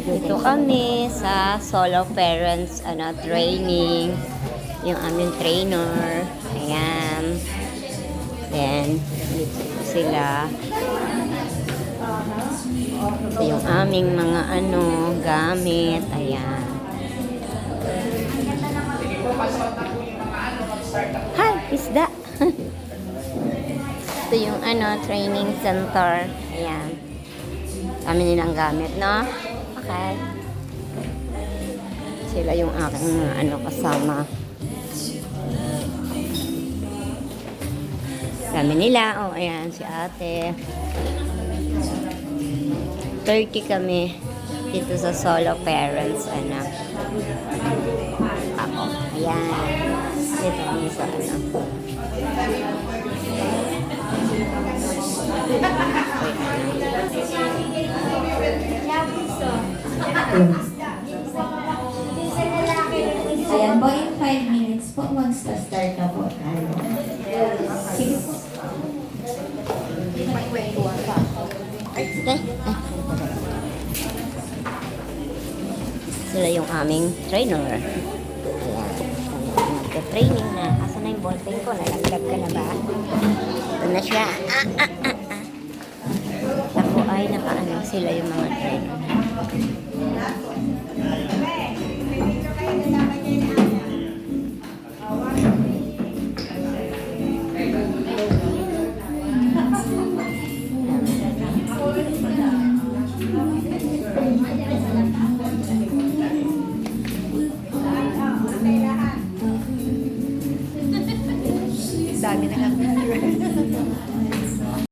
Dito kami sa solo parents training. Yung aming trainer. Ayan. Then, dito sila. Ito yung aming mga gamit. Ayan. Hi, isda. Ito yung training center. Ayan. Kami nilang gamit, no? Okay. Sila yung aking mga kasama. Kami nila. Oh, ayan, si ate. 30 kami dito sa solo parents, Ako. Ayan. Dito kami sa Ayan po, in 5 minutes po, mag-start na po tayo. Sige po. Okay. Sila yung aming trainer. Ayan. Nagka-training na. Asa na yung ballpen ko? Nalaglag ka na ba? Ito na siya. Ako ay sila yung mga trainer.